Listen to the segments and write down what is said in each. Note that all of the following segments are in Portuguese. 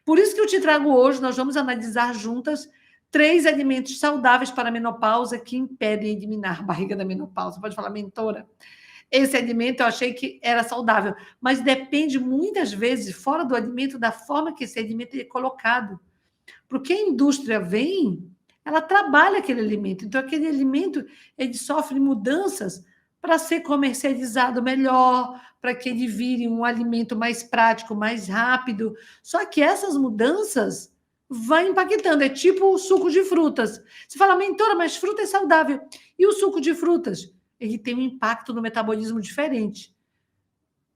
Por isso que eu te trago hoje, nós vamos analisar juntas 3 alimentos saudáveis para a menopausa que impedem eliminar a barriga da menopausa. Pode falar, mentora, esse alimento eu achei que era saudável, mas depende muitas vezes, fora do alimento, da forma que esse alimento é colocado. Porque a indústria vem, ela trabalha aquele alimento, então aquele alimento ele sofre mudanças para ser comercializado melhor, para que ele vire um alimento mais prático, mais rápido. Só que essas mudanças vão impactando, é tipo o suco de frutas. Você fala, mentora, mas fruta é saudável. E o suco de frutas? Ele tem um impacto no metabolismo diferente.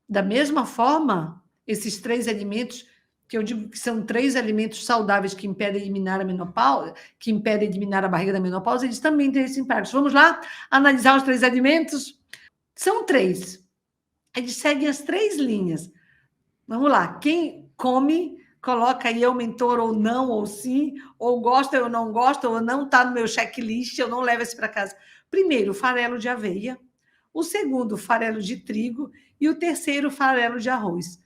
Da mesma forma, esses 3 alimentos, que eu digo que são 3 alimentos saudáveis que impedem eliminar a menopausa, que impedem eliminar a barriga da menopausa, eles também têm esse impacto. Vamos lá analisar os 3 alimentos? São 3. Eles seguem as 3 linhas. Vamos lá. Quem come, coloca aí eu, mentor, ou não, ou sim, ou gosta, ou não gosta, ou não está no meu checklist, eu não levo esse para casa. Primeiro, farelo de aveia. O segundo, farelo de trigo. E o terceiro, farelo de arroz.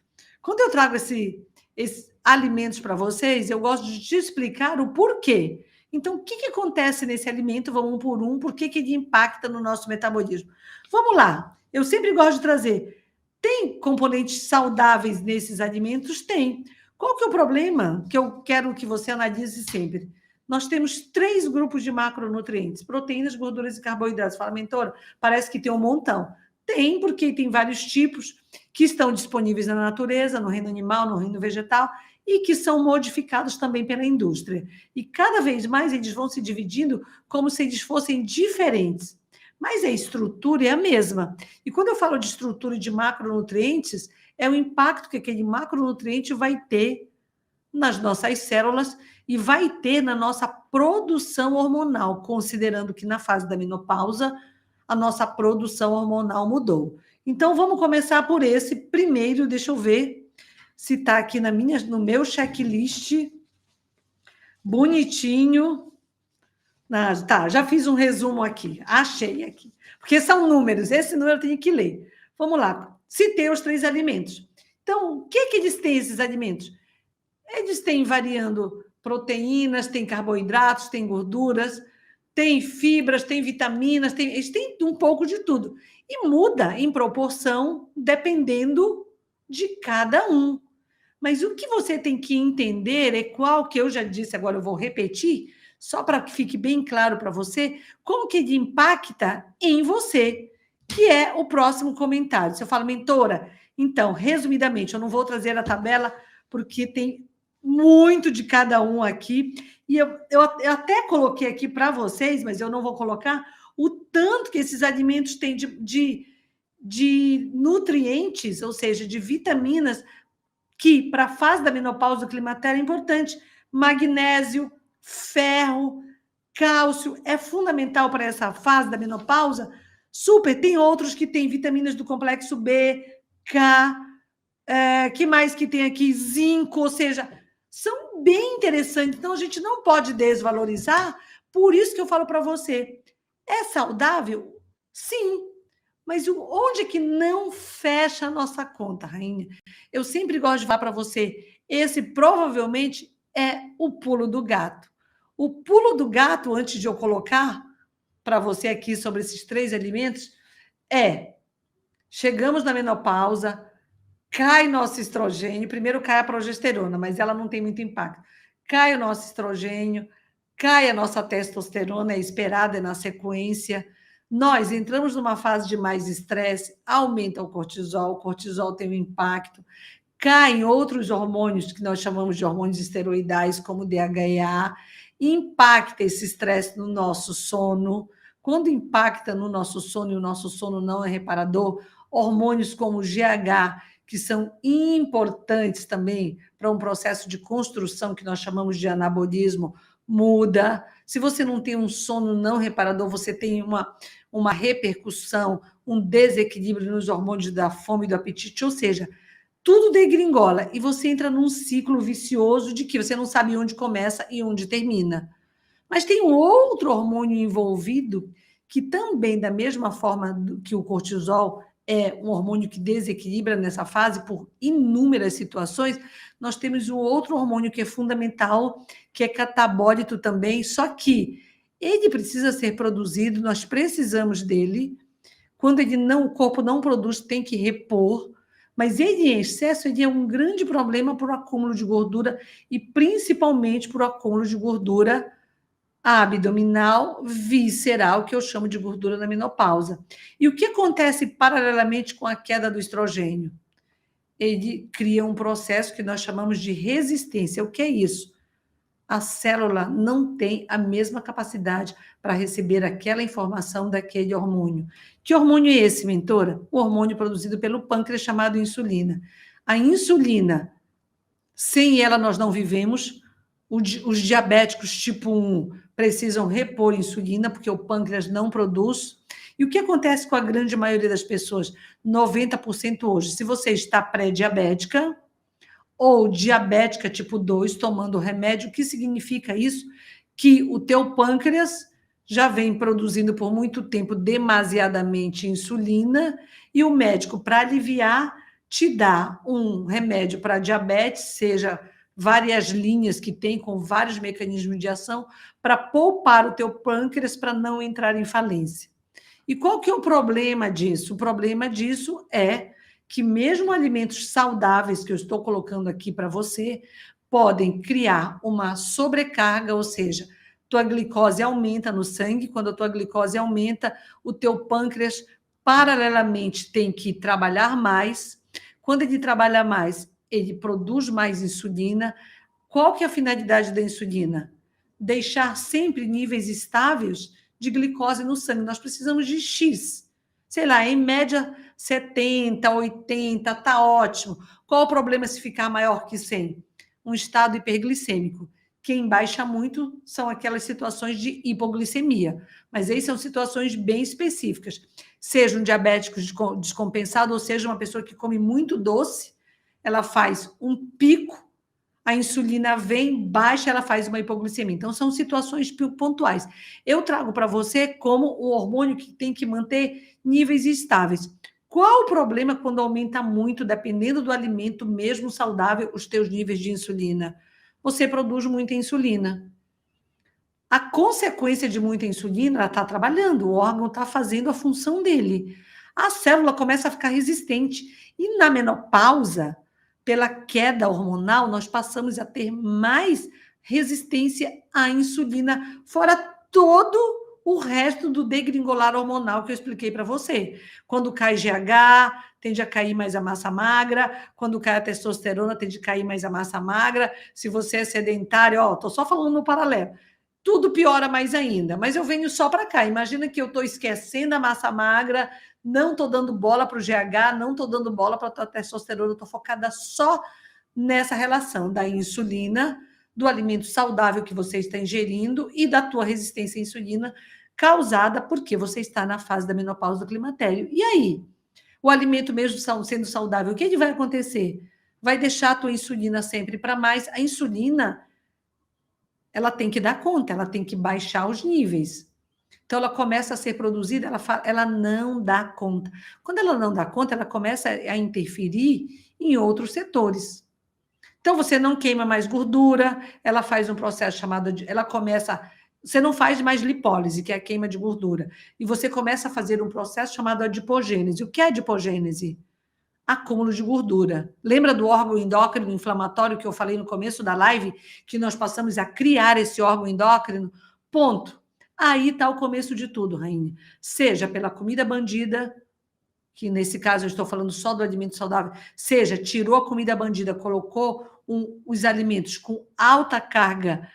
Quando eu trago esses alimentos para vocês, eu gosto de te explicar o porquê. Então, o que acontece nesse alimento? Vamos um por um, por que ele impacta no nosso metabolismo? Vamos lá. Eu sempre gosto de trazer. Tem componentes saudáveis nesses alimentos? Tem. Qual que é o problema que eu quero que você analise sempre? Nós temos 3 grupos de macronutrientes: proteínas, gorduras e carboidratos. Fala, mentora, parece que tem um montão. Tem, porque tem vários tipos que estão disponíveis na natureza, no reino animal, no reino vegetal, e que são modificados também pela indústria. E cada vez mais eles vão se dividindo como se eles fossem diferentes. Mas a estrutura é a mesma. E quando eu falo de estrutura e de macronutrientes, é o impacto que aquele macronutriente vai ter nas nossas células e vai ter na nossa produção hormonal, considerando que na fase da menopausa a nossa produção hormonal mudou. Então, vamos começar por esse primeiro. Deixa eu ver se está aqui no meu checklist, bonitinho. Ah, tá, já fiz um resumo aqui, achei aqui. Porque são números, esse número eu tenho que ler. Vamos lá, citei os 3 alimentos. Então, o que eles têm, esses alimentos? Eles têm variando proteínas, tem carboidratos, tem gorduras, tem fibras, tem vitaminas, eles têm um pouco de tudo. E muda em proporção dependendo de cada um. Mas o que você tem que entender é qual que eu já disse, agora eu vou repetir, só para que fique bem claro para você, como que ele impacta em você, que é o próximo comentário. Se eu falo, mentora, então, resumidamente, eu não vou trazer a tabela, porque tem muito de cada um aqui, e eu até coloquei aqui para vocês, mas eu não vou colocar o tanto que esses alimentos têm de nutrientes, ou seja, de vitaminas, que para a fase da menopausa do climatério é importante. Magnésio, ferro, cálcio, é fundamental para essa fase da menopausa. Super, tem outros que têm vitaminas do complexo B, K, que mais que tem aqui? Zinco, ou seja, são bem interessantes. Então, a gente não pode desvalorizar. Por isso que eu falo para você, é saudável? Sim. Mas onde que não fecha a nossa conta, rainha? Eu sempre gosto de falar para você, esse provavelmente é o pulo do gato. O pulo do gato, antes de eu colocar para você aqui sobre esses 3 alimentos, chegamos na menopausa, cai nosso estrogênio, primeiro cai a progesterona, mas ela não tem muito impacto. Cai o nosso estrogênio, cai a nossa testosterona, é esperada, é na sequência. Nós entramos numa fase de mais estresse, aumenta o cortisol tem um impacto, caem outros hormônios que nós chamamos de hormônios esteroidais, como o DHEA, impacta esse estresse no nosso sono. Quando impacta no nosso sono e o nosso sono não é reparador, hormônios como o GH, que são importantes também para um processo de construção que nós chamamos de anabolismo, muda. Se você não tem um sono não reparador, você tem uma repercussão, um desequilíbrio nos hormônios da fome e do apetite, ou seja, tudo degringola e você entra num ciclo vicioso de que você não sabe onde começa e onde termina. Mas tem um outro hormônio envolvido que também, da mesma forma que o cortisol, é um hormônio que desequilibra nessa fase por inúmeras situações, nós temos um outro hormônio que é fundamental, que é catabólito também, só que ele precisa ser produzido, nós precisamos dele. Quando o corpo não produz, tem que repor, mas ele em excesso ele é um grande problema por acúmulo de gordura e principalmente por acúmulo de gordura abdominal, visceral, que eu chamo de gordura na menopausa. E o que acontece paralelamente com a queda do estrogênio? Ele cria um processo que nós chamamos de resistência. O que é isso? A célula não tem a mesma capacidade para receber aquela informação daquele hormônio. Que hormônio é esse, mentora? O hormônio produzido pelo pâncreas chamado insulina. A insulina, sem ela nós não vivemos. Os diabéticos tipo 1 precisam repor insulina, porque o pâncreas não produz. E o que acontece com a grande maioria das pessoas? 90% hoje. Se você está pré-diabética ou diabética tipo 2, tomando remédio, o que significa isso? Que o teu pâncreas já vem produzindo por muito tempo demasiadamente insulina e o médico, para aliviar, te dá um remédio para diabetes, seja várias linhas que tem com vários mecanismos de ação, para poupar o teu pâncreas para não entrar em falência. E qual que é o problema disso? O problema disso é que mesmo alimentos saudáveis que eu estou colocando aqui para você podem criar uma sobrecarga, ou seja, tua glicose aumenta no sangue, quando a tua glicose aumenta, o teu pâncreas paralelamente tem que trabalhar mais. Quando ele trabalha mais, ele produz mais insulina. Qual que é a finalidade da insulina? Deixar sempre níveis estáveis de glicose no sangue. Nós precisamos de X. Sei lá, em média 70, 80, tá ótimo. Qual o problema se ficar maior que 100? Um estado hiperglicêmico. Quem baixa muito são aquelas situações de hipoglicemia, mas aí são situações bem específicas. Seja um diabético descompensado, ou seja, uma pessoa que come muito doce, ela faz um pico, a insulina vem, baixa, ela faz uma hipoglicemia. Então, são situações pontuais. Eu trago para você como o hormônio que tem que manter níveis estáveis. Qual o problema quando aumenta muito, dependendo do alimento, mesmo saudável, os teus níveis de insulina? Você produz muita insulina. A consequência de muita insulina, ela está trabalhando, o órgão está fazendo a função dele. A célula começa a ficar resistente. E na menopausa, pela queda hormonal, nós passamos a ter mais resistência à insulina, fora todo o resto do degringolar hormonal que eu expliquei para você. Quando cai GH, tende a cair mais a massa magra, quando cai a testosterona, tende a cair mais a massa magra. Se você é sedentário, estou só falando no paralelo, tudo piora mais ainda. Mas eu venho só para cá. Imagina que eu estou esquecendo a massa magra, não estou dando bola para o GH, não estou dando bola para a testosterona, estou focada só nessa relação da insulina, do alimento saudável que você está ingerindo e da tua resistência à insulina causada porque você está na fase da menopausa do climatério. E aí? O alimento mesmo sendo saudável, o que vai acontecer? Vai deixar a tua insulina sempre para mais. A insulina, ela tem que dar conta, ela tem que baixar os níveis. Então, ela começa a ser produzida, ela não dá conta. Quando ela não dá conta, ela começa a interferir em outros setores. Então, você não queima mais gordura, ela faz um processo chamado de... Você não faz mais lipólise, que é a queima de gordura, e você começa a fazer um processo chamado adipogênese. O que é adipogênese? Acúmulo de gordura. Lembra do órgão endócrino inflamatório que eu falei no começo da live, que nós passamos a criar esse órgão endócrino? Ponto. Aí está o começo de tudo, rainha. Seja pela comida bandida, que nesse caso eu estou falando só do alimento saudável, seja tirou a comida bandida, colocou os alimentos com alta carga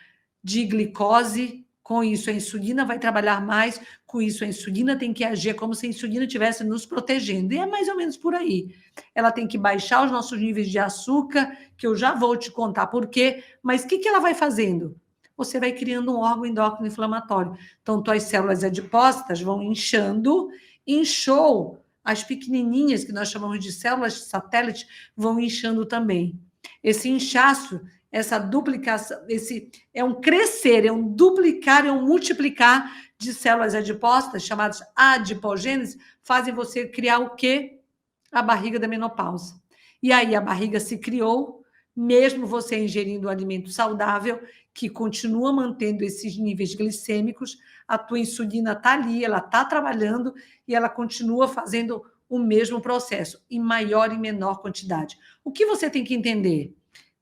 de glicose, com isso a insulina vai trabalhar mais, com isso a insulina tem que agir como se a insulina estivesse nos protegendo, e é mais ou menos por aí. Ela tem que baixar os nossos níveis de açúcar, que eu já vou te contar por quê, mas o que ela vai fazendo? Você vai criando um órgão endócrino inflamatório. Então, tuas células adipócitas vão inchando, inchou, as pequenininhas, que nós chamamos de células satélite, vão inchando também. Esse inchaço, essa duplicação, esse é um crescer, é um duplicar, é um multiplicar de células adipócitas, chamadas adipogênese, fazem você criar o quê? a barriga da menopausa. E aí a barriga se criou, mesmo você ingerindo um alimento saudável, que continua mantendo esses níveis glicêmicos, a tua insulina está ali, ela está trabalhando e ela continua fazendo o mesmo processo, em maior e menor quantidade. O que você tem que entender?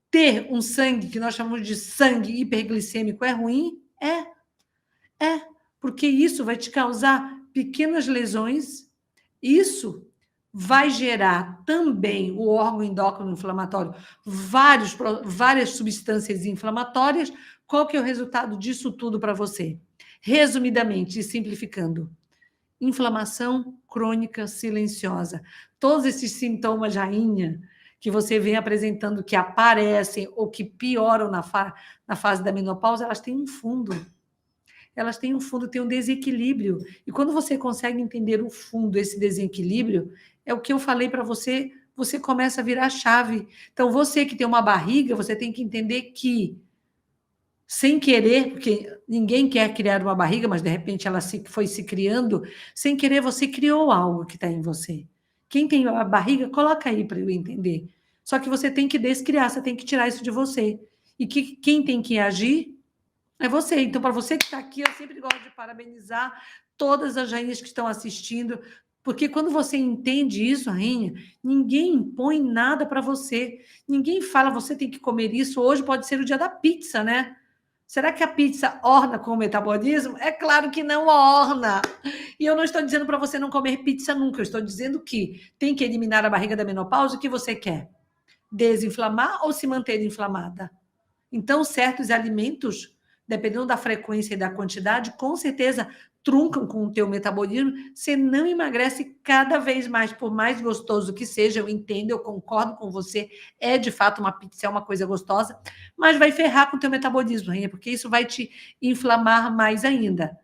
Ter um sangue, que nós chamamos de sangue hiperglicêmico, é ruim? Porque isso vai te causar pequenas lesões, isso vai gerar também o órgão endócrino inflamatório, várias substâncias inflamatórias. Qual que é o resultado disso tudo para você? Resumidamente e simplificando, inflamação crônica silenciosa. Todos esses sintomas, rainha, que você vem apresentando, que aparecem ou que pioram na fase da menopausa, elas têm um fundo. Elas têm um fundo, têm um desequilíbrio. E quando você consegue entender o fundo, esse desequilíbrio, é o que eu falei para você, você começa a virar a chave. Então, você que tem uma barriga, você tem que entender que, sem querer, porque ninguém quer criar uma barriga, mas de repente ela foi se criando, sem querer você criou algo que está em você. Quem tem a barriga, coloca aí para eu entender. Só que você tem que descriar, você tem que tirar isso de você. E quem tem que agir é você. Então, para você que está aqui, eu sempre gosto de parabenizar todas as rainhas que estão assistindo, porque quando você entende isso, rainha, ninguém impõe nada para você. Ninguém fala, você tem que comer isso. Hoje pode ser o dia da pizza, né? Será que a pizza orna com o metabolismo? É claro que não orna. E eu não estou dizendo para você não comer pizza nunca. Eu estou dizendo que tem que eliminar a barriga da menopausa. O que você quer? Desinflamar ou se manter inflamada? Então, certos alimentos, dependendo da frequência e da quantidade, com certeza truncam com o teu metabolismo, você não emagrece cada vez mais, por mais gostoso que seja, eu entendo, eu concordo com você, é de fato uma pizza, é uma coisa gostosa, mas vai ferrar com o teu metabolismo, rainha, porque isso vai te inflamar mais ainda.